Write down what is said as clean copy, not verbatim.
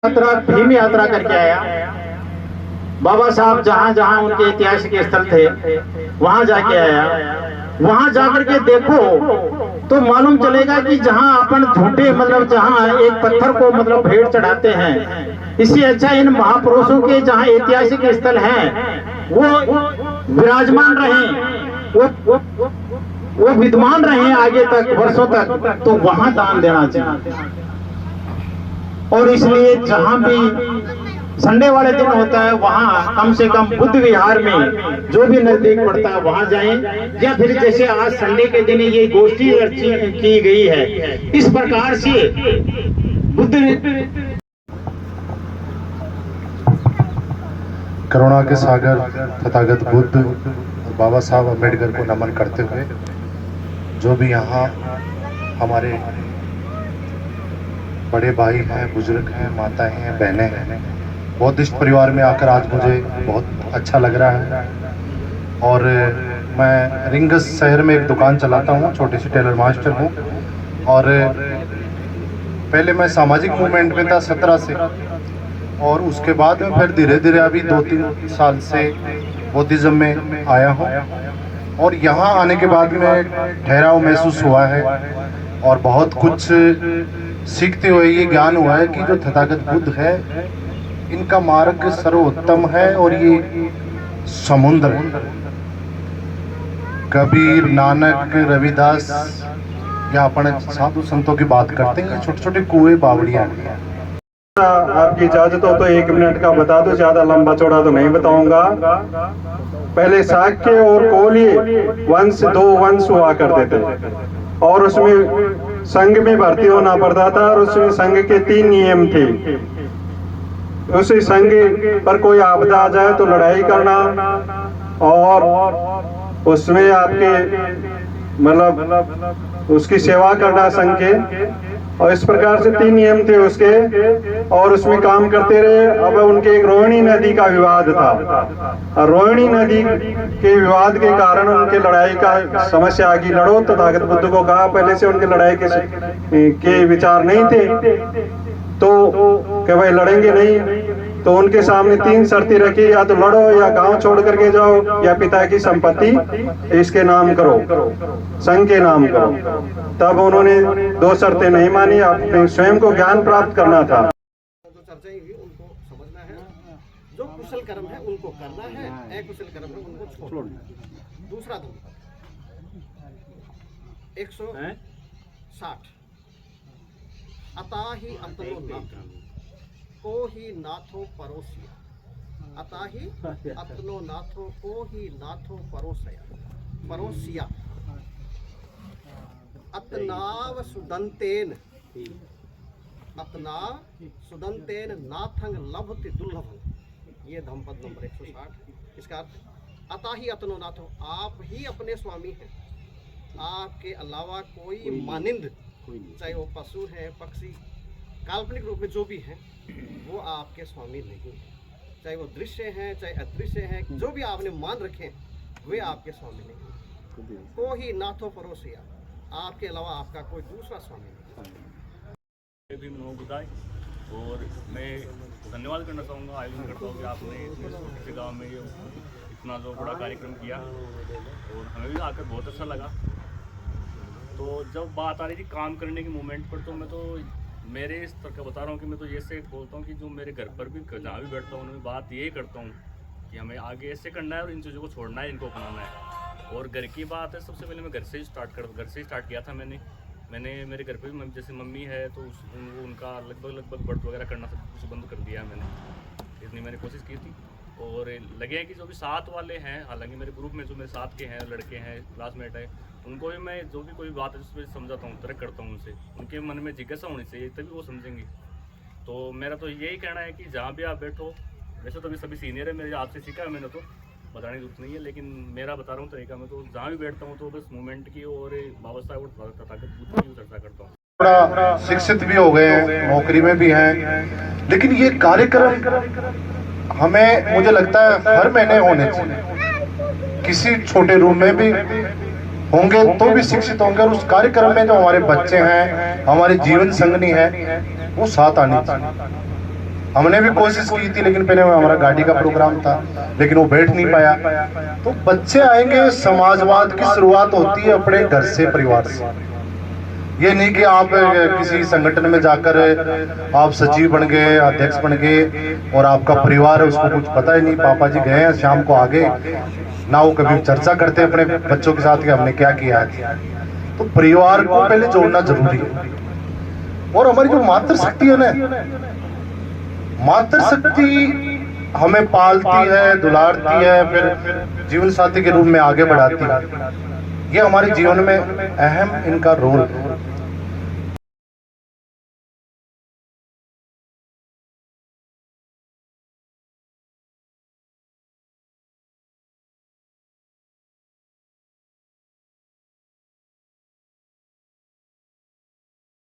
यात्रा भीम यात्रा करके आया। बाबा साहब जहाँ जहाँ उनके ऐतिहासिक स्थल थे वहां जाके आया। वहां जाकर के देखो तो मालूम चलेगा कि जहाँ अपन झूठे मतलब जहाँ एक पत्थर को मतलब भेंट चढ़ाते हैं, इससे अच्छा इन महापुरुषों के जहाँ ऐतिहासिक स्थल हैं वो विराजमान रहे, वो विद्यमान रहे आगे तक वर्षों तक, तो वहां दान देना चाहिए। और इसलिए जहां भी संडे वाले दिन होता है वहां कम से कम बुद्ध विहार में जो भी नजदीक पड़ता है वहां जाएं, या फिर जैसे आज संडे के दिन ये गोष्ठी की गई है, इस प्रकार से बुद्ध करुणा के सागर तथागत बुद्ध और बाबा साहब अम्बेडकर को नमन करते हुए जो भी यहाँ हमारे बड़े भाई हैं, बुजुर्ग हैं, माताएं हैं, बहनें हैं, बौद्धिस्ट परिवार में आकर आज मुझे बहुत अच्छा लग रहा है। और मैं रिंगस शहर में एक दुकान चलाता हूँ, छोटी सी टेलर मास्टर हूँ। और पहले मैं सामाजिक मूवमेंट में था 17 से, और उसके बाद में फिर धीरे धीरे अभी 2-3 साल से बुद्धिज़्म में आया हूँ। और यहाँ आने के बाद में ठहराव महसूस हुआ है और बहुत कुछ सीखते हुए ये ज्ञान हुआ है कि जो तथागत बुद्ध है इनका मार्ग सर्वोत्तम है। और ये समुद्र कबीर, नानक, रविदास या अपन साधु संतों की बात करते हैं, छोटे छोटे कुएं बावड़ियां। आपकी इजाजत हो तो 1 मिनट का बता दो, ज्यादा लंबा चौड़ा तो नहीं बताऊंगा। पहले शाक्य और कोलीय वंश 2 वंश हुआ करते थे और उसमें संघ में भर्ती होना पड़ता था और उसमें संघ के 3 नियम थे। उस संघ पर कोई आपदा आ जाए तो लड़ाई करना और उसमें आपके मतलब उसकी सेवा करना संघ के, और इस प्रकार से 3 नियम थे उसके, और उसमें काम करते रहे। अब उनके एक रोहिणी नदी का विवाद था। रोहिणी नदी के विवाद के कारण उनके लड़ाई का समस्या आ गई। लड़ो तो तथागत बुद्ध को कहा, पहले से उनके लड़ाई के विचार नहीं थे तो कि भाई लड़ेंगे नहीं, तो उनके सामने 3 शर्तें रखी, या तो लड़ो, या गांव छोड़ करके जाओ, या पिता की संपत्ति इसके नाम करो, संघ के नाम करो। तब उन्होंने 2 शर्तें नहीं मानी, अपने स्वयं को ज्ञान प्राप्त करना था। जो चर्चाएं हुई उनको समझना है, जो कुशल कर्म है उनको करना है, अकुशल कर्म है उनको छोड़ना। दूसरा दंपति 160 अताहि अतनो नाथ को ही नाथो परोसिया, अताहि अतनो नाथो को ही नाथो परोसिया, अतनाव सुदंतेन नाथंग लभति दुर्लभं। ये धम्पद नंबर 160। इसका अर्थ अताहि अतनो नाथो, आप ही अपने स्वामी हैं, आपके अलावा कोई मानिंद, चाहे वो पशु है, पक्षी, काल्पनिक रूप में जो भी हैं, वो आपके स्वामी नहीं है। चाहे वो दृश्य हैं, चाहे अदृश्य हैं, जो भी आपने मान रखे हैं वे आपके स्वामी नहीं। को ही नाथो परोसिया, आपके अलावा आपका कोई दूसरा स्वामी नहीं। भी मनोबुदाय, और मैं धन्यवाद करना चाहूँगा, आयोजन करता हूँ कि आपने इतने छोटे से गाँव में ये इतना जो बड़ा कार्यक्रम किया, और हमें भी आकर बहुत अच्छा लगा। तो जब बात आ रही थी काम करने के मोमेंट पर, तो मैं तो मेरे इस तरह का बता रहा हूँ कि मैं तो ये से बोलता हूँ कि जो मेरे घर पर भी जहाँ भी बैठता हूँ उनमें बात यही करता हूँ कि हमें आगे ऐसे करना है और इन चीज़ों को छोड़ना है, इनको अपनाना है। और घर की बात है, सबसे पहले मैं घर से ही स्टार्ट किया था। मैंने मेरे घर पे भी जैसे मम्मी है तो उनका लगभग व्रत वगैरह करना सब कुछ बंद कर दिया मैंने, इतनी मैंने कोशिश की थी। और लगे हैं कि जो भी साथ वाले हैं, हालांकि मेरे ग्रुप में जो मेरे साथ के हैं, लड़के हैं, क्लासमेट है, उनको भी मैं जो भी कोई बात है उसमें समझाता हूँ, तर्क करता हूँ उनसे। उनके मन में जिज्ञासा होनी चाहिए, तभी वो समझेंगे। तो मेरा तो यही कहना है कि जहाँ भी आप बैठो, वैसे तो भी सभी सीनियर है, मेरे आपसे सीखा है मैंने, तो बताने की जरूरत नहीं है, लेकिन मेरा बता रहा हूँ तरीका। मैं तो जहाँ भी बैठता हूँ तो बस मूवमेंट की और बाबा साहब और तथागत बुद्ध की चर्चा करता हूँ। थोड़ा शिक्षित भी हो गए हैं, नौकरी में भी हैं, लेकिन ये कार्यक्रम हमें, मुझे लगता है हर महीने होने चाहिए। किसी छोटे रूम में भी होंगे तो भी शिक्षित होंगे, और उस कार्यक्रम में जो हमारे बच्चे हैं, हमारे जीवन संगनी है, वो साथ आनी चाहिए। हमने भी कोशिश की थी, लेकिन पहले हमारा गाड़ी का प्रोग्राम था, लेकिन वो बैठ नहीं पाया। तो बच्चे आएंगे, समाजवाद की शुरुआत होती है अपने घर से, परिवार से। ये नहीं कि आप किसी संगठन में जाकर आप सचिव बन गए, अध्यक्ष बन गए और आपका परिवार है उसको कुछ पता ही नहीं, पापा जी गए हैं शाम को आ गए ना, वो कभी चर्चा करते हैं अपने बच्चों के साथ कि हमने क्या किया है। तो परिवार को पहले जोड़ना जरूरी है। और हमारी जो मातृशक्ति है ना, मातृशक्ति हमें पालती है, दुलारती है, फिर जीवन साथी के रूप में आगे बढ़ाती है। ये हमारे जीवन में अहम इनका रोल है।